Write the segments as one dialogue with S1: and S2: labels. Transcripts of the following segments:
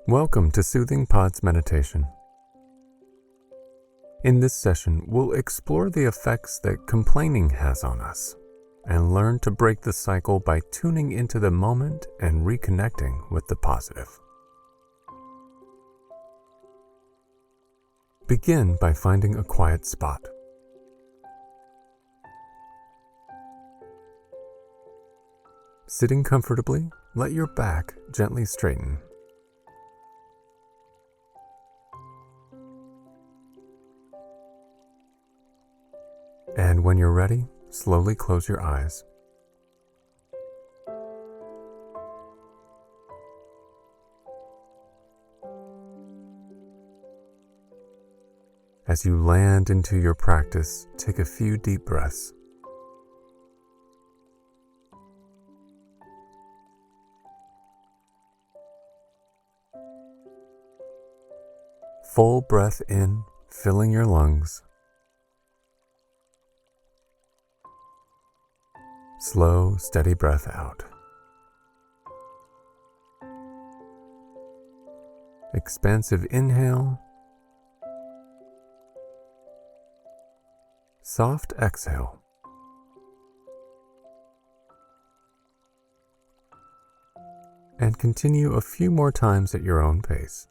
S1: Welcome to Soothing Pod's Meditation. In this session, we'll explore the effects that complaining has on us and learn to break the cycle by tuning into the moment and reconnecting with the positive. Begin by finding a quiet spot. Sitting comfortably, let your back gently straighten. And when you're ready, slowly close your eyes. As you land into your practice, take a few deep breaths. Full breath in, filling your lungs. Slow, steady breath out. Expansive inhale. Soft exhale. And continue a few more times at your own pace.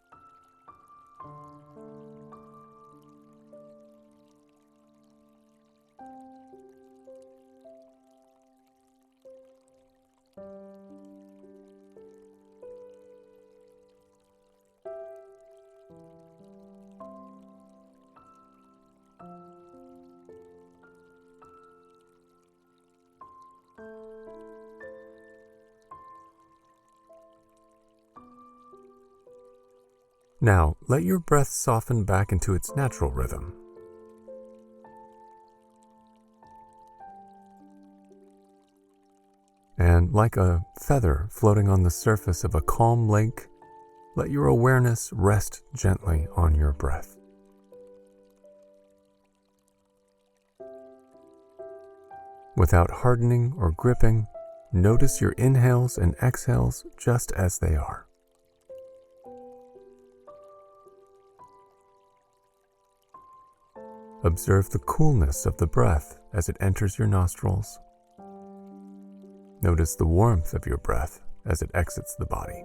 S1: Now, let your breath soften back into its natural rhythm. And like a feather floating on the surface of a calm lake, let your awareness rest gently on your breath. Without hardening or gripping, notice your inhales and exhales just as they are. Observe the coolness of the breath as it enters your nostrils. Notice the warmth of your breath as it exits the body.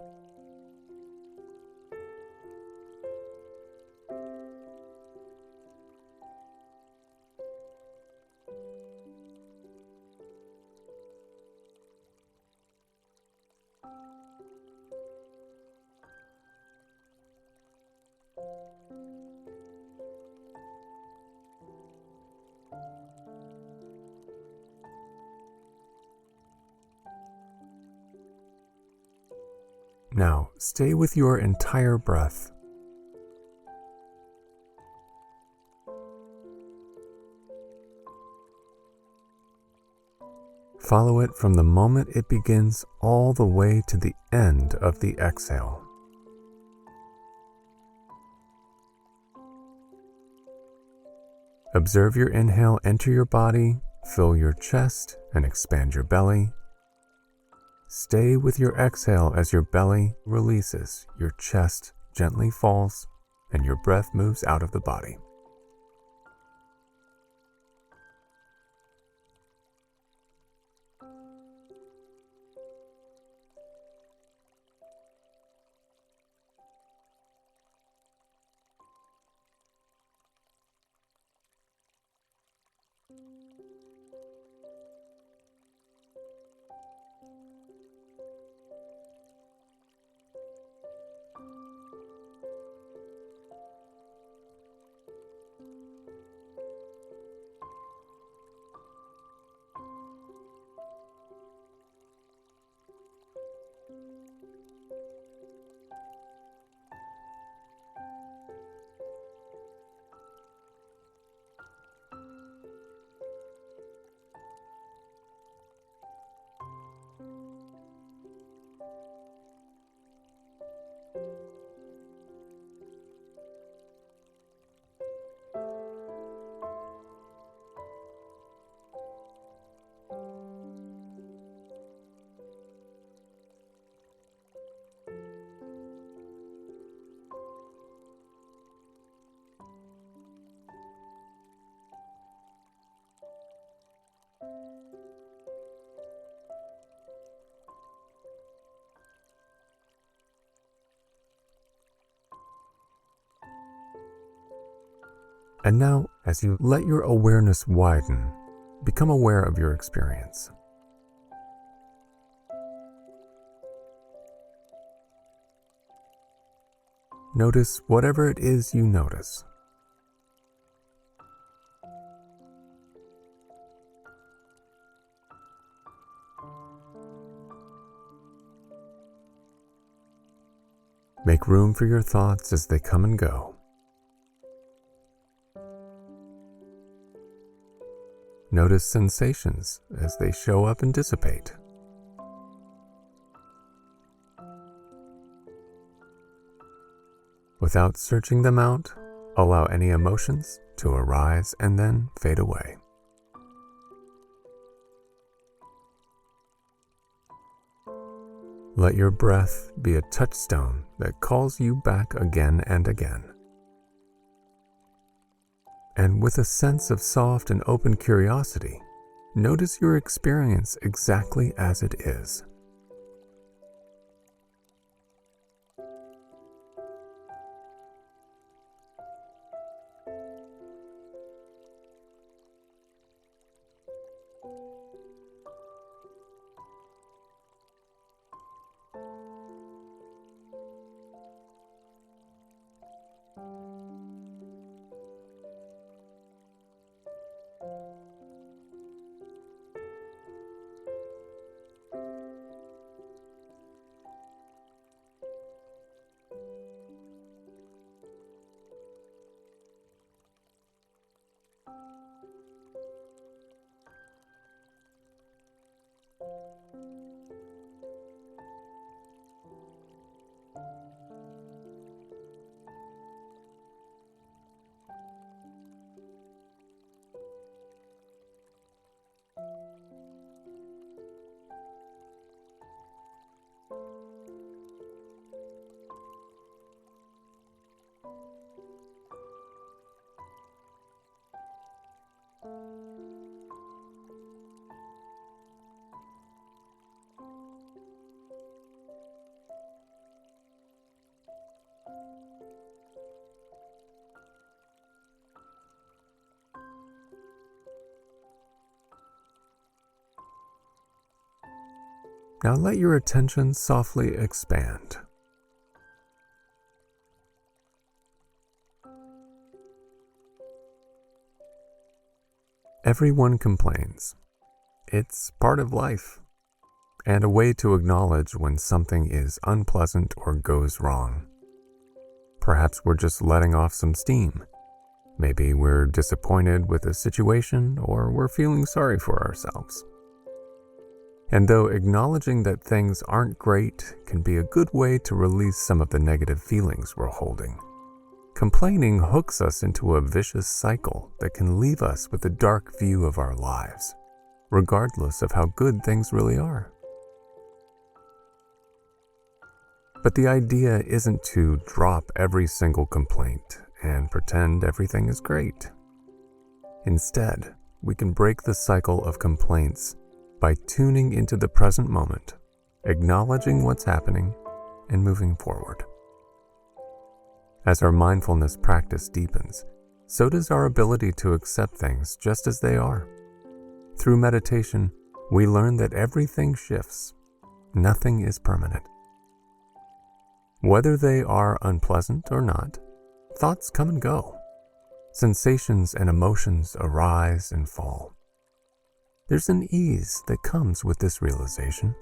S1: Now, stay with your entire breath. Follow it from the moment it begins all the way to the end of the exhale. Observe your inhale enter your body, fill your chest, and expand your belly. Stay with your exhale as your belly releases, your chest gently falls, and your breath moves out of the body. And now, as you let your awareness widen, become aware of your experience. Notice whatever it is you notice. Make room for your thoughts as they come and go. Notice sensations as they show up and dissipate. Without searching them out, allow any emotions to arise and then fade away. Let your breath be a touchstone that calls you back again and again. And with a sense of soft and open curiosity, notice your experience exactly as it is. Now let your attention softly expand. Everyone complains. It's part of life, and a way to acknowledge when something is unpleasant or goes wrong. Perhaps we're just letting off some steam. Maybe we're disappointed with a situation, or we're feeling sorry for ourselves. And though acknowledging that things aren't great can be a good way to release some of the negative feelings we're holding, complaining hooks us into a vicious cycle that can leave us with a dark view of our lives, regardless of how good things really are. But the idea isn't to drop every single complaint and pretend everything is great. Instead, we can break the cycle of complaints by tuning into the present moment, acknowledging what's happening, and moving forward. As our mindfulness practice deepens, so does our ability to accept things just as they are. Through meditation, we learn that everything shifts. Nothing is permanent. Whether they are unpleasant or not, thoughts come and go. Sensations and emotions arise and fall. There's an ease that comes with this realization.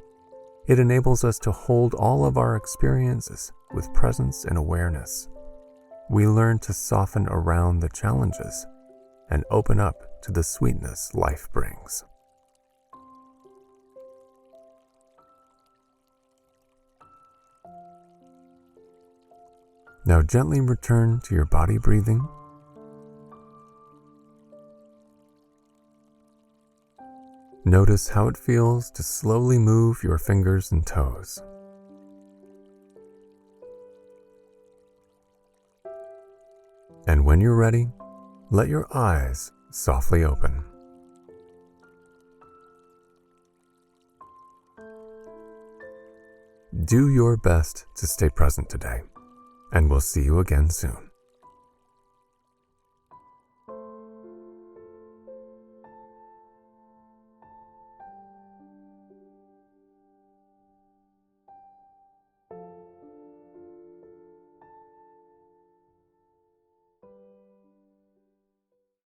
S1: It enables us to hold all of our experiences with presence and awareness. We learn to soften around the challenges and open up to the sweetness life brings. Now gently return to your body breathing. Notice how it feels to slowly move your fingers and toes. And when you're ready, let your eyes softly open. Do your best to stay present today, and we'll see you again soon.